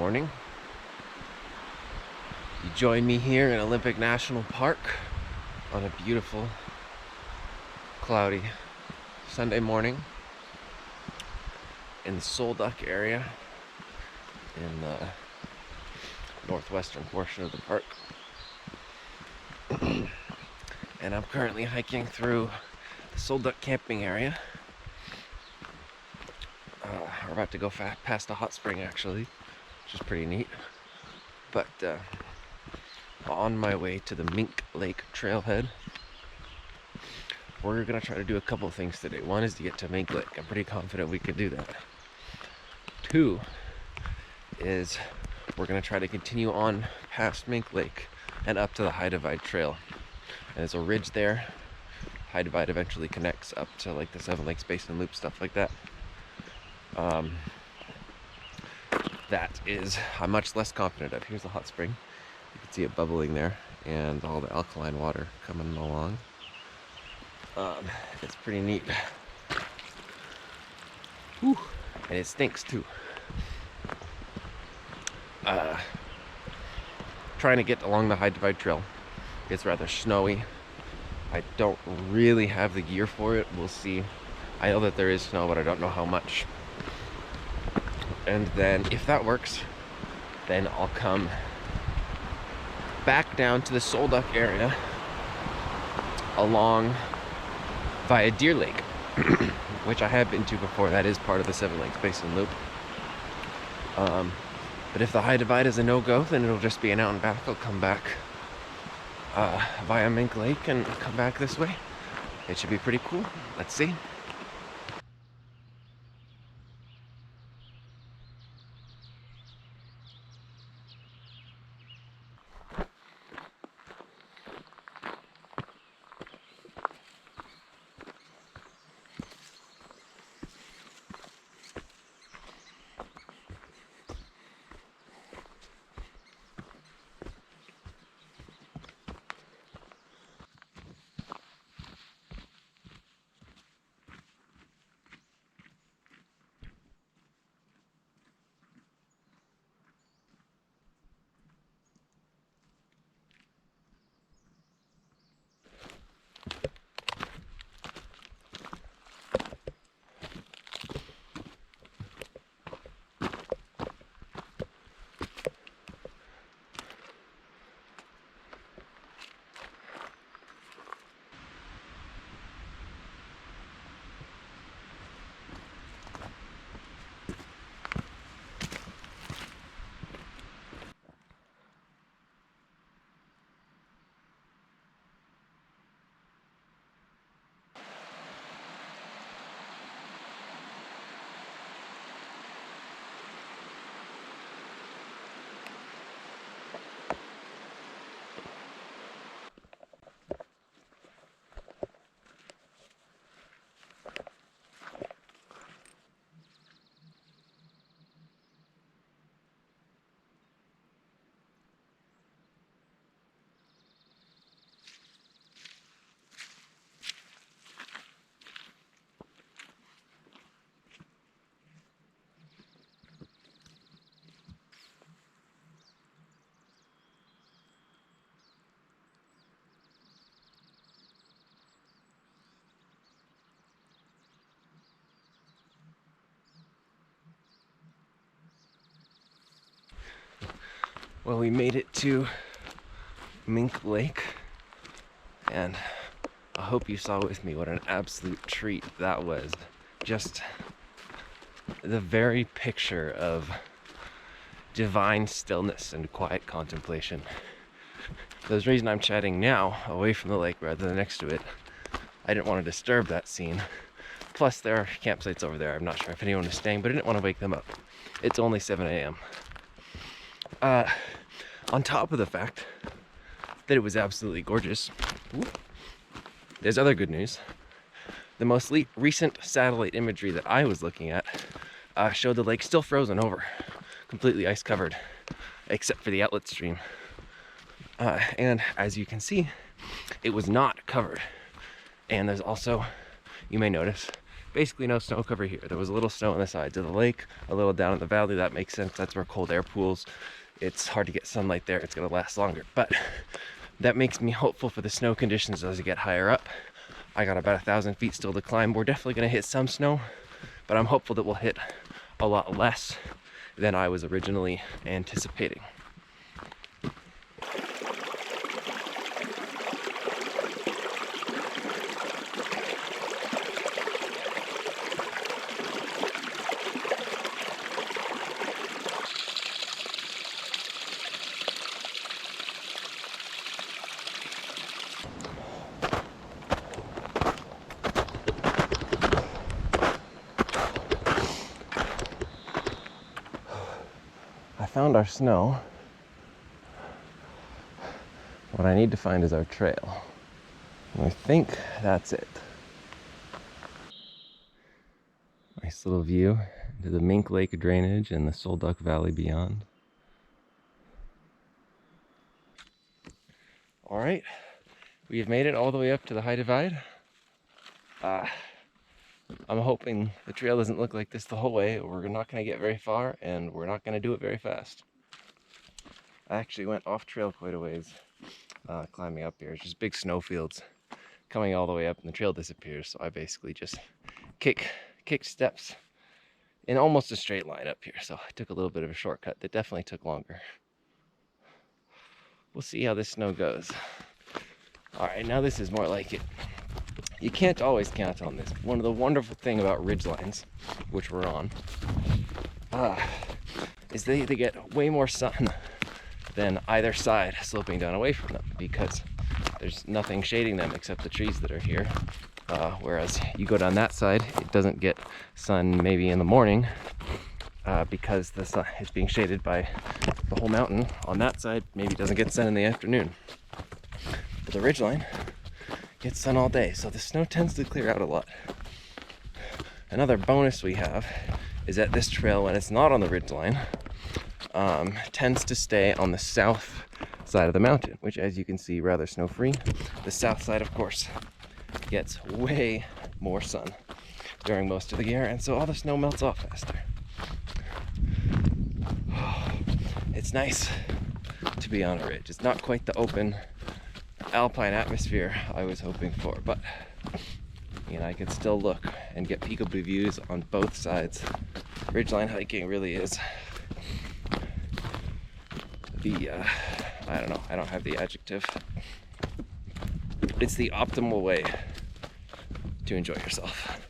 morning. You join me here in Olympic National Park on a beautiful, cloudy Sunday morning in the Solduck area in the northwestern portion of the park. And I'm currently hiking through the Solduck camping area. We're about to go past a hot spring actually, which is pretty neat. But on my way to the Mink Lake trailhead. We're gonna try to do a couple things today. One is to get to Mink Lake. I'm pretty confident we can do that. Two is we're gonna try to continue on past Mink Lake and up to the High Divide Trail. And there's a ridge there. High Divide eventually connects up to like the Seven Lakes Basin Loop, stuff like that. That is I'm much less confident of. Here's a hot spring. You can see it bubbling there and all the alkaline water coming along. It's pretty neat. Whew. And it stinks too. Trying to get along the High Divide Trail. It's rather snowy. I don't really have the gear for it. We'll see. I know that there is snow, but I don't know how much. And then if that works, then I'll come back down to the Solduck area along via Deer Lake, which I have been to before. That is part of the Seven Lakes Basin Loop. But if the High Divide is a no-go, then it'll just be an out and back. I'll come back via Mink Lake and come back this way. It should be pretty cool. Let's see. Well, we made it to Mink Lake, and I hope you saw with me what an absolute treat that was. Just the very picture of divine stillness and quiet contemplation. There's a reason I'm chatting now, away from the lake rather than next to it. I didn't want to disturb that scene. Plus, there are campsites over there. I'm not sure if anyone is staying, but I didn't want to wake them up. It's only 7 a.m. On top of the fact that it was absolutely gorgeous, there's other good news. The most recent satellite imagery that I was looking at showed the lake still frozen over, completely ice covered, except for the outlet stream. And as you can see, it was not covered. And there's also, you may notice, basically no snow cover here. There was a little snow on the sides of the lake, a little down in the valley. That makes sense. That's where cold air pools. It's hard to get sunlight there. It's going to last longer. But that makes me hopeful for the snow conditions as you get higher up. I got about 1,000 feet still to climb. We're definitely going to hit some snow, but I'm hopeful that we'll hit a lot less than I was originally anticipating. I found our snow. What I need to find is our trail. And I think that's it. Nice little view into the Mink Lake drainage and the Solduck Valley beyond. All right, we have made it all the way up to the high divide. I'm hoping the trail doesn't look like this the whole way. We're not going to get very far, and we're not going to do it very fast. I actually went off trail quite a ways climbing up here. It's just big snowfields coming all the way up, and the trail disappears. So I basically just kick steps in almost a straight line up here. So I took a little bit of a shortcut that definitely took longer. We'll see how this snow goes. All right, now this is more like it. You can't always count on this. One of the wonderful things about ridgelines, which we're on, is they get way more sun than either side sloping down away from them, because there's nothing shading them except the trees that are here. Whereas you go down that side, it doesn't get sun maybe in the morning because the sun is being shaded by the whole mountain. On that side, maybe it doesn't get sun in the afternoon. But the ridgeline gets sun all day, so the snow tends to clear out a lot. Another bonus we have is that this trail, when it's not on the ridgeline, tends to stay on the south side of the mountain, which, as you can see, rather snow-free. The south side, of course, gets way more sun during most of the year, and so all the snow melts off faster. It's nice to be on a ridge. It's not quite the open alpine atmosphere I was hoping for, but I could still look and get peekaboo views on both sides. Ridgeline hiking really is the I don't know, I don't have the adjective. It's the optimal way to enjoy yourself.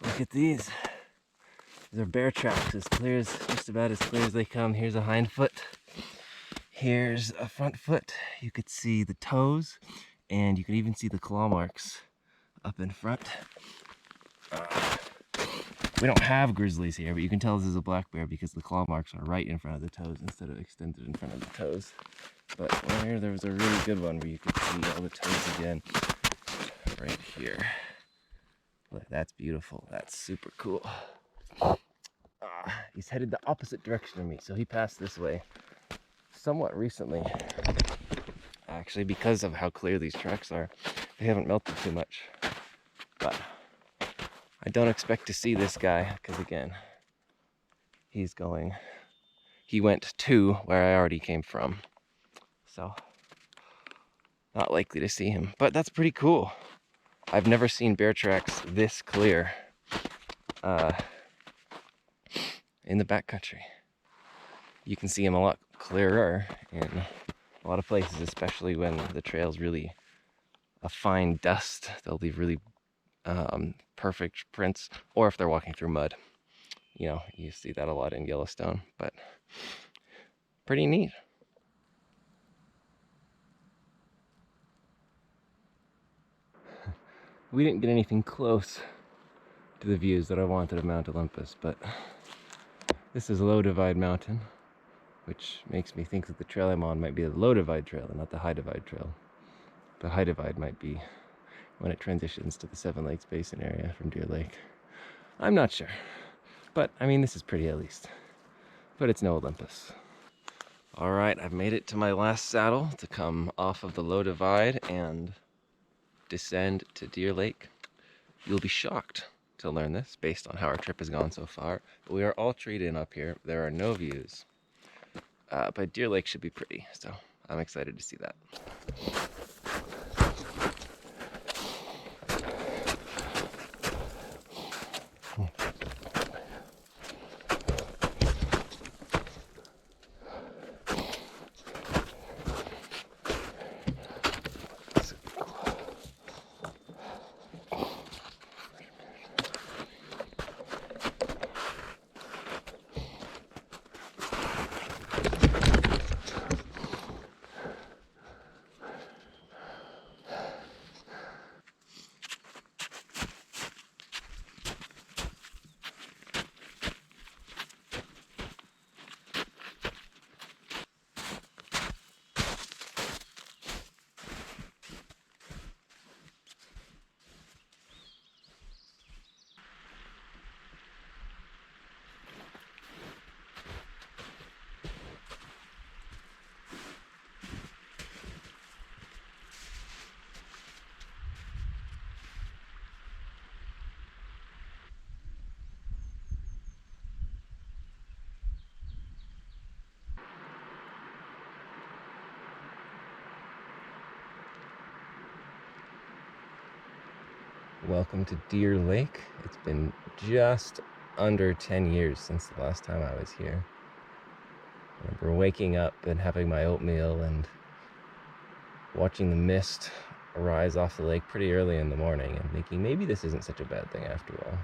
Look at these. These are bear tracks, just about as clear as they come. Here's a hind foot. Here's a front foot. You could see the toes, and you can even see the claw marks up in front. We don't have grizzlies here, but you can tell this is a black bear because the claw marks are right in front of the toes instead of extended in front of the toes. But there was a really good one where you could see all the toes again right here. Look, that's beautiful. That's super cool. He's headed the opposite direction of me, so he passed this way somewhat recently. Actually, because of how clear these tracks are, they haven't melted too much. But I don't expect to see this guy, because again, he went to where I already came from. So, not likely to see him. But that's pretty cool. I've never seen bear tracks this clear in the backcountry. You can see them a lot clearer in a lot of places, especially when the trail's really a fine dust. They'll leave really perfect prints, or if they're walking through mud. You see that a lot in Yellowstone, but pretty neat. We didn't get anything close to the views that I wanted of Mount Olympus, but This is Low Divide Mountain, which makes me think that the trail I'm on might be the Low Divide Trail and not the High Divide Trail. The High Divide might be when it transitions to the Seven Lakes Basin area from Deer Lake. I'm not sure, but I mean, this is pretty at least. But it's no Olympus. All right, I've made it to my last saddle to come off of the Low Divide and descend to Deer Lake. You'll be shocked to learn this based on how our trip has gone so far. But we are all treed in up here. There are no views. But Deer Lake should be pretty, so I'm excited to see that. Welcome to Deer Lake. It's been just under 10 years since the last time I was here. I remember waking up and having my oatmeal and watching the mist arise off the lake pretty early in the morning and thinking maybe this isn't such a bad thing after all.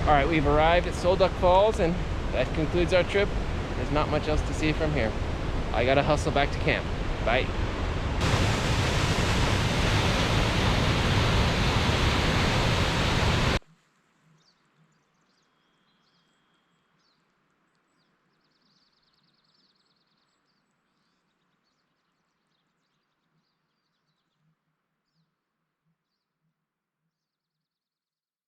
All right, we've arrived at Solduck Falls, and that concludes our trip. There's not much else to see from here. I gotta hustle back to camp. Bye.